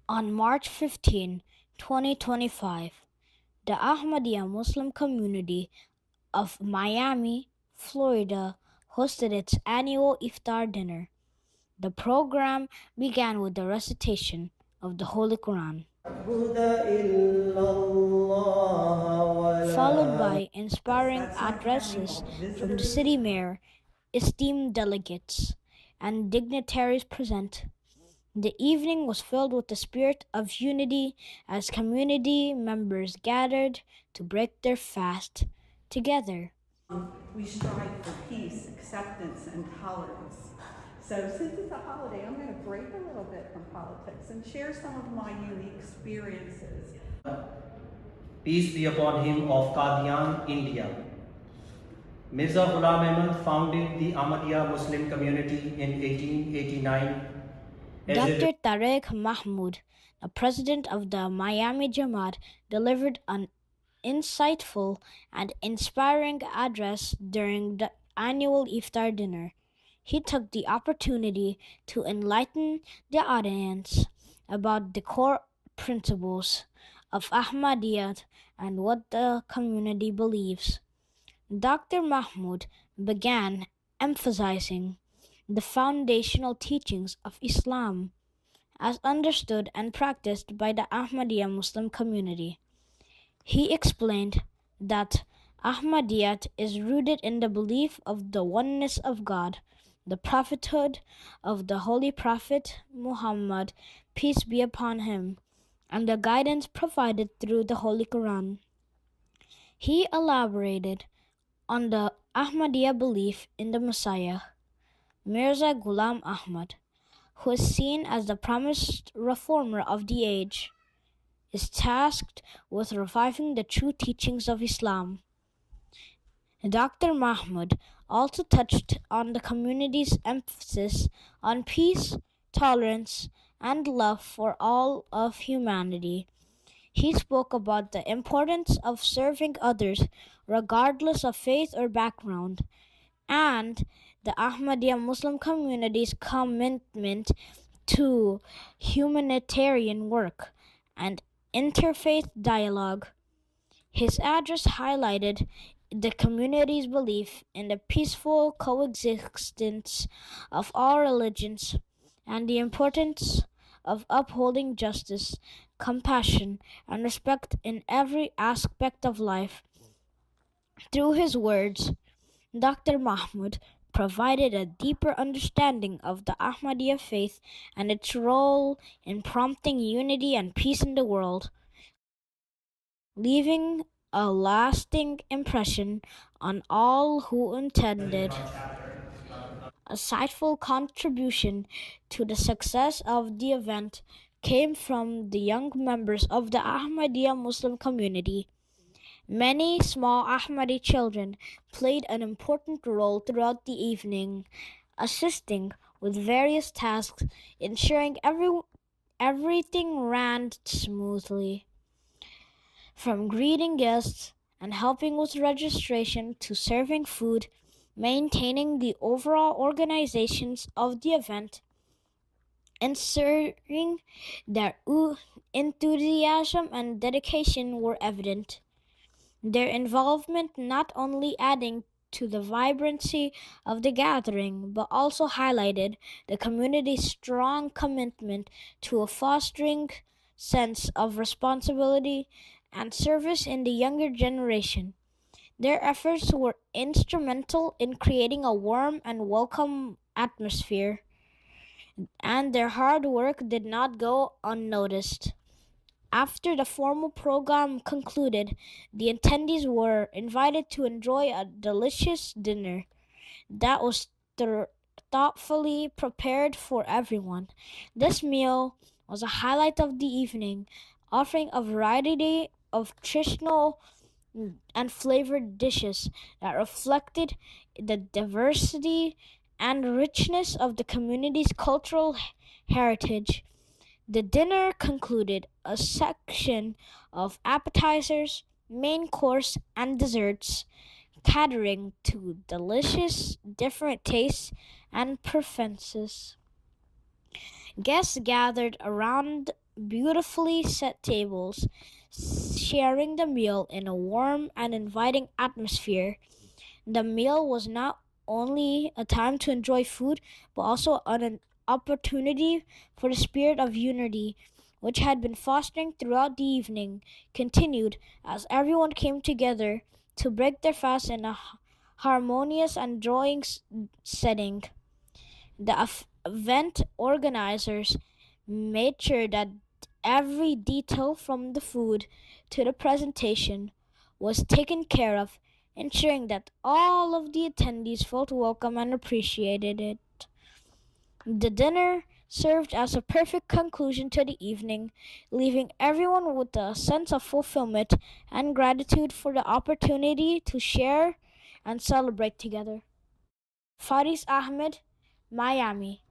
On March 15, 2025, the Ahmadiyya Muslim Community of Miami, Florida hosted its annual Iftar Dinner. The program began with the recitation of the Holy Quran, followed by inspiring addresses from the city mayor, esteemed delegates, and dignitaries present. The evening was filled with the spirit of unity as community members gathered to break their fast together. We strive for peace, acceptance, and tolerance. So since it's a holiday, I'm going to break a little bit from politics and share some of my unique experiences. Peace be upon him, of Qadian, India. Mirza Ghulam Ahmad founded the Ahmadiyya Muslim Community in 1889. Dr. Tareq Mahmood, the president of the Miami Jamaat, delivered an insightful and inspiring address during the annual Iftar Dinner. He took the opportunity to enlighten the audience about the core principles of Ahmadiyyat and what the community believes. Dr. Mahmood began emphasizing the foundational teachings of Islam as understood and practiced by the Ahmadiyya Muslim community. He explained that Ahmadiyyat is rooted in the belief of the oneness of God, the prophethood of the Holy Prophet Muhammad, peace be upon him, and the guidance provided through the Holy Quran. He elaborated on the Ahmadiyya belief in the Messiah, Mirza Ghulam Ahmad, who is seen as the promised reformer of the age, is tasked with reviving the true teachings of Islam. Dr. Mahmood also touched on the community's emphasis on peace, tolerance, and love for all of humanity. He spoke about the importance of serving others regardless of faith or background, and the Ahmadiyya Muslim community's commitment to humanitarian work and interfaith dialogue. His address highlighted the community's belief in the peaceful coexistence of all religions and the importance of upholding justice, compassion, and respect in every aspect of life. Through his words, Dr. Mahmood provided a deeper understanding of the Ahmadiyya faith and its role in prompting unity and peace in the world, leaving a lasting impression on all who attended. A insightful contribution to the success of the event came from the young members of the Ahmadiyya Muslim community. Many small Ahmadi children played an important role throughout the evening, assisting with various tasks, ensuring everything ran smoothly. From greeting guests and helping with registration to serving food, maintaining the overall organizations of the event, ensuring their enthusiasm and dedication were evident. Their involvement not only adding to the vibrancy of the gathering, but also highlighted the community's strong commitment to a fostering sense of responsibility and service in the younger generation. Their efforts were instrumental in creating a warm and welcome atmosphere, and their hard work did not go unnoticed. After the formal program concluded, the attendees were invited to enjoy a delicious dinner that was thoughtfully prepared for everyone. This meal was a highlight of the evening, offering a variety of traditional and flavored dishes that reflected the diversity and richness of the community's cultural heritage. The dinner concluded a section of appetizers, main course, and desserts, catering to delicious different tastes and preferences. Guests gathered around beautifully set tables, sharing the meal in a warm and inviting atmosphere. The meal was not only a time to enjoy food, but also an opportunity for the spirit of unity, which had been fostering throughout the evening, continued as everyone came together to break their fast in a harmonious and joyous setting. The event organizers made sure that every detail from the food to the presentation was taken care of, ensuring that all of the attendees felt welcome and appreciated it. The dinner served as a perfect conclusion to the evening, leaving everyone with a sense of fulfillment and gratitude for the opportunity to share and celebrate together. Faris Ahmed, Miami.